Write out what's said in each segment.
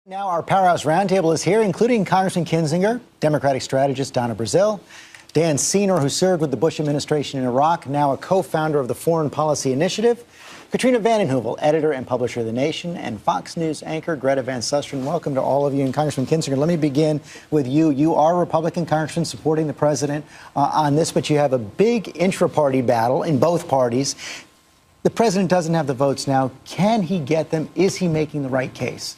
Now our Powerhouse Roundtable is here, including Congressman Kinzinger, Democratic strategist Donna Brazile, Dan Senor, who served with the Bush administration in Iraq, now a co-founder of the Foreign Policy Initiative, Katrina vanden Heuvel, editor and publisher of The Nation, and Fox News anchor Greta Van Susteren. Welcome to all of you. And Congressman Kinzinger, let me begin with you. You are a Republican congressman supporting the president on this, but you have a big intra-party battle in both parties. The president doesn't have the votes now. Can he get them? Is he making the right case?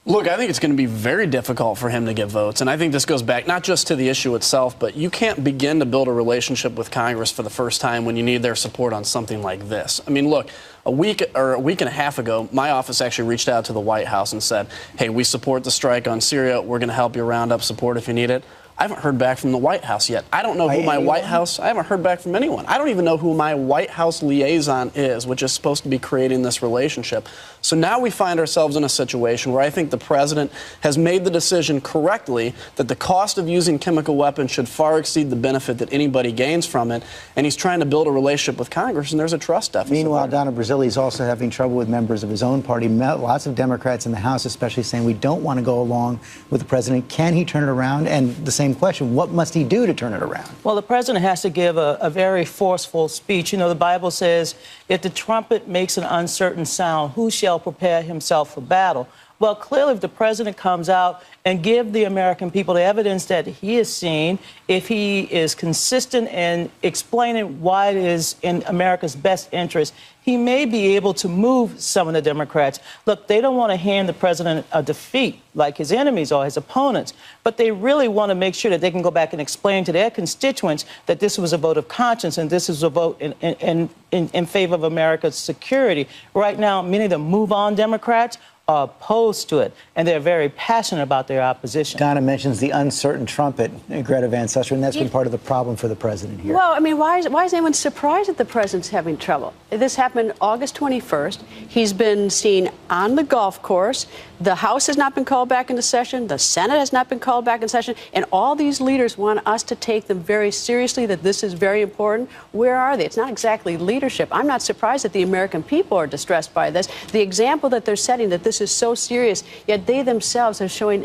Look, I think it's going to be very difficult for him to get votes. And I think this goes back not just to the issue itself, but you can't begin to build a relationship with Congress for the first time when you need their support on something like this. I mean, look, a week and a half ago, my office actually reached out to the White House and said, hey, we support the strike on Syria. We're going to help you round up support if you need it. I haven't heard back from the White House yet. I don't know who my White House, I haven't heard back from anyone. I don't even know who my White House liaison is, which is supposed to be creating this relationship. So now we find ourselves in a situation where I think the president has made the decision correctly that the cost of using chemical weapons should far exceed the benefit that anybody gains from it. And he's trying to build a relationship with Congress, and there's a trust deficit. Meanwhile, Donna Brazile is also having trouble with members of his own party. Lots of Democrats in the House especially saying we don't want to go along with the president. Can he turn it around? And the same question, what must he do to turn it around? Well, the president has to give a very forceful speech. You know, the Bible says, if the trumpet makes an uncertain sound, who shall prepare himself for battle? Well, clearly, if the president comes out and give the American people the evidence that he has seen, if he is consistent in explaining why it is in America's best interest, he may be able to move some of the Democrats. Look, they don't want to hand the president a defeat like his enemies or his opponents, but they really want to make sure that they can go back and explain to their constituents that this was a vote of conscience and this is a vote in favor of America's security. Right now, many of the move-on Democrats are opposed to it, and they're very passionate about their opposition. Donna mentions the uncertain trumpet, Greta Van Susteren, and that's been part of the problem for the president here. Well, I mean, why is anyone surprised that the president's having trouble? This happened August 21st. He's been seen on the golf course. The House has not been called back into session. The Senate has not been called back into session. And all these leaders want us to take them very seriously, that this is very important. Where are they? It's not exactly leadership. I'm not surprised that the American people are distressed by this. The example that they're setting, that this is so serious, yet they themselves are showing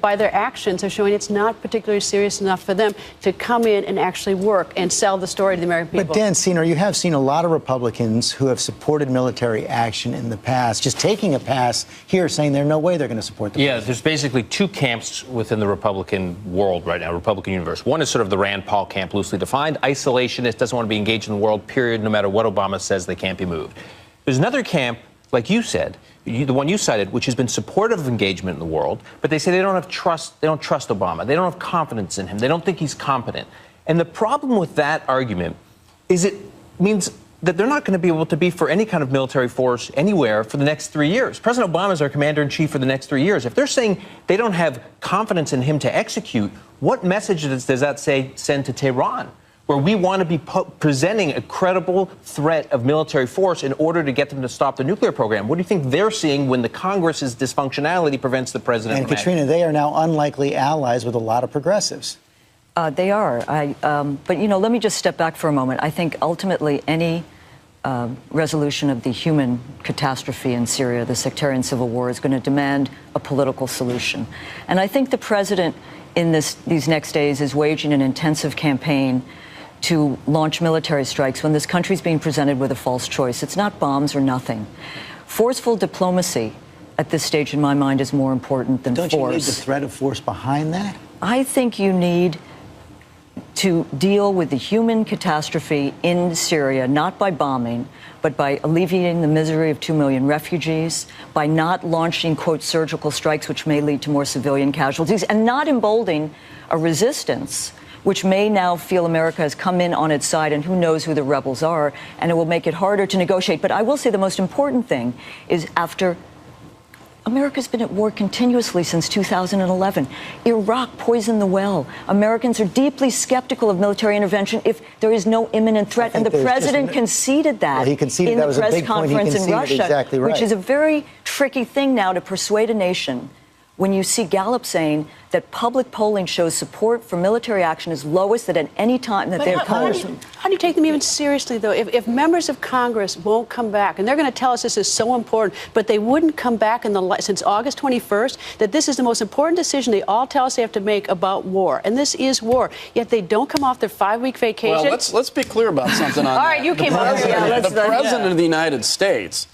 by their actions are showing it's not particularly serious enough for them to come in and actually work and sell the story to the American people. But Dan Senor, you have seen a lot of Republicans who have supported military action in the past, just taking a pass here, saying there's no way they're going to support the president. There's basically two camps within the Republican world right now, Republican universe. One is sort of the Rand Paul camp, loosely defined, isolationist, doesn't want to be engaged in the world, period, no matter what Obama says, they can't be moved. There's another camp, like you said, the one you cited, which has been supportive of engagement in the world, but they say they don't trust Obama. They don't have confidence in him. They don't think he's competent. And the problem with that argument is it means that they're not going to be able to be for any kind of military force anywhere for the next 3 years. President Obama is our commander-in-chief for the next 3 years. If they're saying they don't have confidence in him to execute, what message does that send to Tehran, where we want to be presenting a credible threat of military force in order to get them to stop the nuclear program? What do you think they're seeing when the Congress's dysfunctionality prevents the president and from Katrina, they are now unlikely allies with a lot of progressives. They are. But, you know, let me just step back for a moment. I think ultimately any resolution of the human catastrophe in Syria, the sectarian civil war, is going to demand a political solution. And I think the president in these next days is waging an intensive campaign to launch military strikes when this country's being presented with a false choice. It's not bombs or nothing. Forceful diplomacy at this stage, in my mind, is more important than force. Don't you need the threat of force behind that? I think you need to deal with the human catastrophe in Syria, not by bombing, but by alleviating the misery of 2 million refugees, by not launching, quote, surgical strikes, which may lead to more civilian casualties, and not emboldening a resistance which may now feel America has come in on its side, and who knows who the rebels are, and it will make it harder to negotiate. But I will say the most important thing is, after America's been at war continuously since 2011. Iraq poisoned the well. Americans are deeply skeptical of military intervention if there is no imminent threat. And the president conceded that he conceded in that the was a press big point. conference in Russia, exactly right. which is a very tricky thing now to persuade a nation when you see Gallup saying that public polling shows support for military action is lowest at any time that they're How do you take them even seriously, though? If members of Congress won't come back, and they're going to tell us this is so important, but they wouldn't come back since August 21st, that this is the most important decision they all tell us they have to make about war. And this is war. Yet they don't come off their 5-week vacation. Well, let's be clear about something on All that. right, you came over here. The president of the United States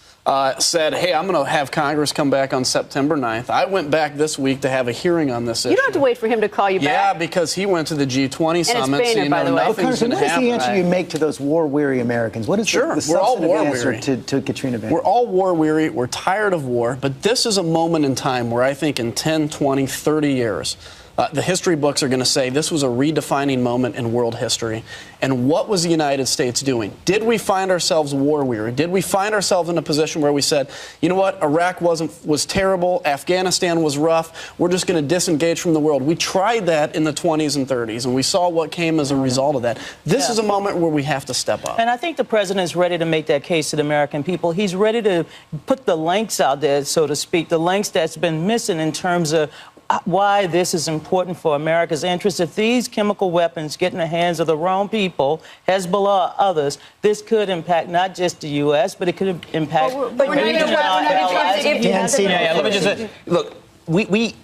said, hey, I'm going to have Congress come back on September 9th. I went back this week to have a hearing on this issue. You don't have to wait for him to call you back. Yeah, because he went to the G20 summit. Boehner, so you know, by the way. nothing's going to happen. What is the answer you make to those war-weary Americans? What is the we're all substantive answer war-weary. to Katrina Vance? We're all war-weary. We're tired of war. But this is a moment in time where I think in 10, 20, 30 years, the history books are going to say this was a redefining moment in world history. And what was the United States doing? Did we find ourselves war-weary? Did we find ourselves in a position where we said, you know what, Iraq was terrible, Afghanistan was rough, we're just going to disengage from the world? We tried that in the 20s and 30s, and we saw what came as a result of that. This is a moment where we have to step up. And I think the president is ready to make that case to the American people. He's ready to put the links out there, so to speak, the links that's been missing in terms of why this is important for America's interests. If these chemical weapons get in the hands of the wrong people, Hezbollah, others, this could impact not just the U.S., but it could impact but we're not regional allies. Let me just say, look, we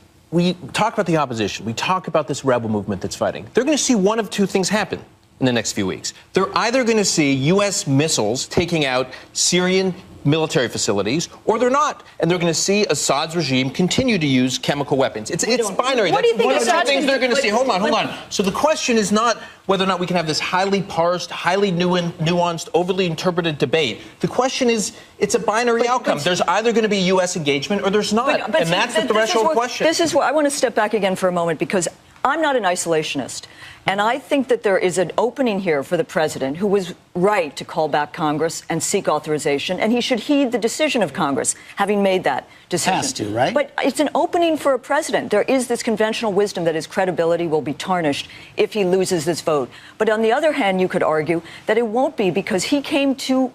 talk about the opposition. We talk about this rebel movement that's fighting. They're going to see one of two things happen in the next few weeks. They're either going to see U.S. missiles taking out Syrian military facilities, or they're not. And they're going to see Assad's regime continue to use chemical weapons. It's binary. What do you think That's one of the Assad's things they're going to see. Hold on. on. So the question is not whether or not we can have this highly parsed, highly nuanced, overly interpreted debate. The question is, it's a binary outcome. There's either going to be U.S. engagement or there's not. And that's the threshold question. This is what I want to step back again for a moment, because I'm not an isolationist. And I think that there is an opening here for the president, who was right to call back Congress and seek authorization, and he should heed the decision of Congress, having made that decision. Has to, right? But it's an opening for a president. There is this conventional wisdom that his credibility will be tarnished if he loses this vote. But on the other hand, you could argue that it won't be, because he came to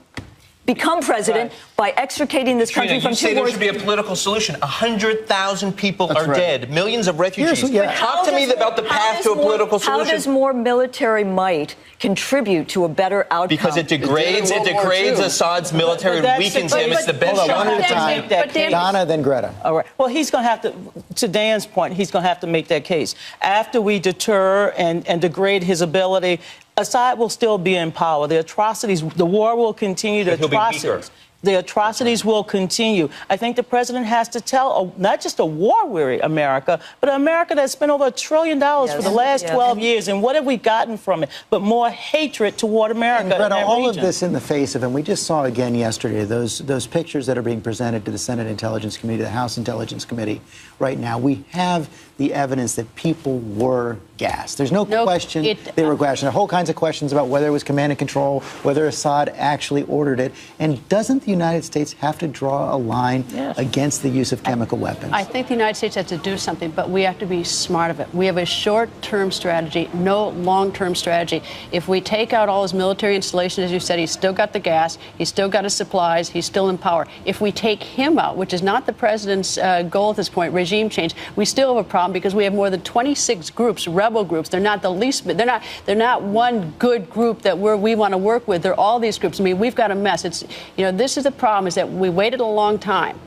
become president by extricating this country from two wars. There should be a political solution. 100,000 people are dead. Millions of refugees. Talk to me about the path to a political solution. How does more military might contribute to a better outcome? Because it degrades Assad's military and weakens him. It's the best shot. One at a time. Donna, then Greta. All right. Well, he's going to have to Dan's point, he's going to have to make that case. After we deter and degrade his ability, Assad will still be in power. The atrocities, the war will continue. The atrocities will continue. I think the president has to tell not just a war-weary America, but an America that's spent over $1 trillion for the last 12 years. And what have we gotten from it? But more hatred toward America. And Greta, all region. of this in the face of, and we just saw again yesterday, those pictures that are being presented to the Senate Intelligence Committee, the House Intelligence Committee right now. We have the evidence that people were gassed. There's no question they were gassed. There are whole kinds of questions about whether it was command and control, whether Assad actually ordered it. And doesn't the United States have to draw a line against the use of chemical weapons? I think the United States has to do something, but we have to be smart of it. We have a short-term strategy, no long-term strategy. If we take out all his military installations, as you said, he's still got the gas, he's still got his supplies, he's still in power. If we take him out, which is not the president's goal at this point, regime change, we still have a problem because we have more than 26 groups, rebel groups. They're not the least. They're not one good group that we want to work with. They're all these groups. I mean, we've got a mess. This is the problem: is that we waited a long time.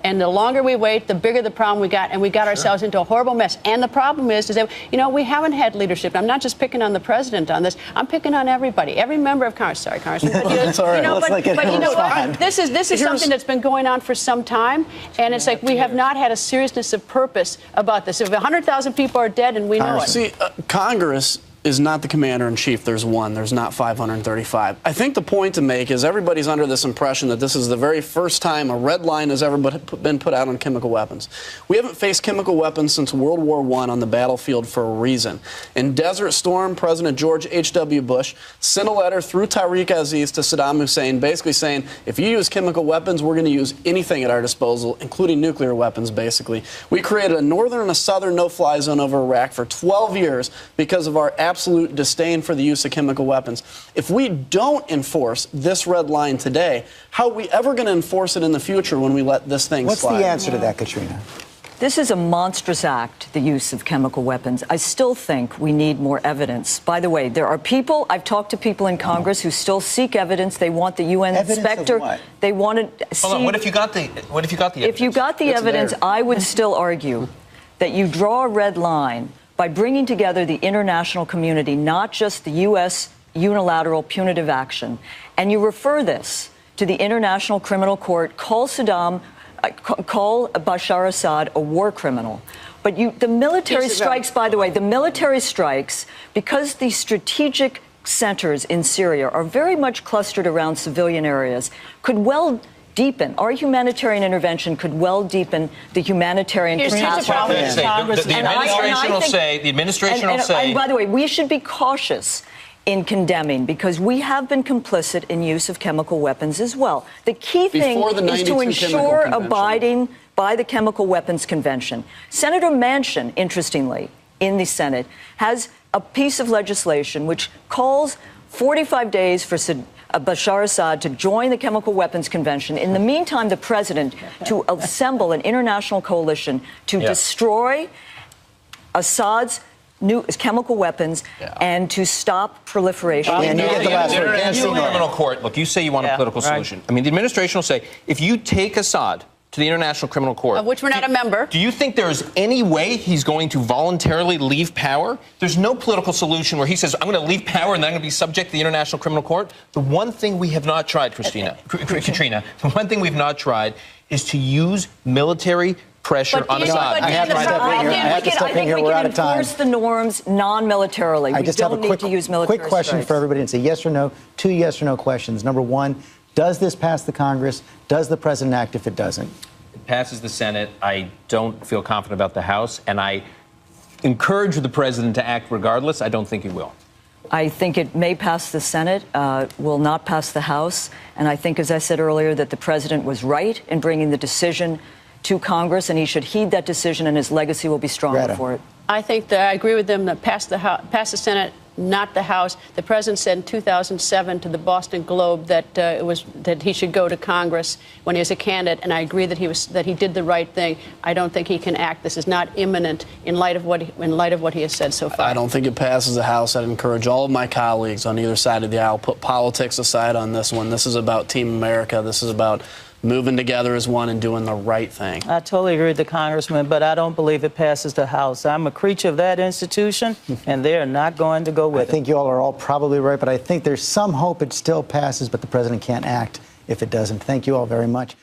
And the longer we wait, the bigger the problem we got, and we got ourselves into a horrible mess. And the problem is that, we haven't had leadership. I'm not just picking on the president on this. I'm picking on everybody, every member of Congress. Sorry, Congressman. That's all right. This is something that's been going on for some time, and it's like we have not had a seriousness of purpose about this. If 100,000 people are dead, and we know it. See, Congress is not the commander-in-chief. There's one. There's not 535. I think the point to make is everybody's under this impression that this is the very first time a red line has ever been put out on chemical weapons. We haven't faced chemical weapons since World War I on the battlefield for a reason. In Desert Storm, President George H.W. Bush sent a letter through Tariq Aziz to Saddam Hussein basically saying, if you use chemical weapons, we're going to use anything at our disposal, including nuclear weapons, basically. We created a northern and a southern no-fly zone over Iraq for 12 years because of our absolute disdain for the use of chemical weapons. If we don't enforce this red line today, how are we ever going to enforce it in the future when we let this thing slide? What's the answer to that, Katrina? This is a monstrous act, the use of chemical weapons. I still think we need more evidence. By the way, there are people, I've talked to people in Congress who still seek evidence. They want the UN inspector. Of what? They want to see. Hold on. What if you got the evidence? If you got the evidence, there. I would still argue that you draw a red line by bringing together the international community, not just the U.S. unilateral punitive action, and you refer this to the International Criminal Court, call Bashar Assad a war criminal. But the military strikes, by the way, the military strikes, because the strategic centers in Syria are very much clustered around civilian areas, could well deepen. Our humanitarian intervention could well deepen the humanitarian catastrophe. The administration will say. And by the way, we should be cautious in condemning, because we have been complicit in use of chemical weapons as well. The key thing is to ensure abiding by the Chemical Weapons Convention. Senator Manchin, interestingly, in the Senate, has a piece of legislation which calls 45 days for Bashar Assad to join the Chemical Weapons Convention. In the meantime, the president to assemble an international coalition to destroy Assad's new chemical weapons and to stop proliferation. The International Criminal Court, look, you say you want a political solution. I mean, the administration will say, if you take Assad to the International Criminal Court, of which we're not a member, do you think there's any way he's going to voluntarily leave power? There's no political solution where he says, I'm going to leave power and then I'm going to be subject to the International Criminal Court. The one thing we have not tried, Katrina, the one thing we've not tried is to use military pressure on Assad. I have to step in here. We're out of time. Enforce the norms non-militarily. I just have a quick question for everybody. It's a yes or no, 2 yes or no questions. Number one, does this pass the Congress? Does the president act if it doesn't? It passes the Senate. I don't feel confident about the House, and I encourage the president to act regardless. I don't think he will. I think it may pass the Senate, will not pass the House. And I think, as I said earlier, that the president was right in bringing the decision to Congress, and he should heed that decision, and his legacy will be stronger for it. I think that I agree with them that pass the Senate, not the House. The president said in 2007 to the Boston Globe that that he should go to Congress when he was a candidate, and I agree that he did the right thing. I don't think he can act. This is not imminent in light of what he has said so far. I don't think it passes the House. I'd encourage all of my colleagues on either side of the aisle, put politics aside on this one. This is about Team America. This is about moving together as one and doing the right thing. I totally agree with the congressman, but I don't believe it passes the House. I'm a creature of that institution, and they are not going to go with it. I think you all are all probably right, but I think there's some hope it still passes, but the president can't act if it doesn't. Thank you all very much.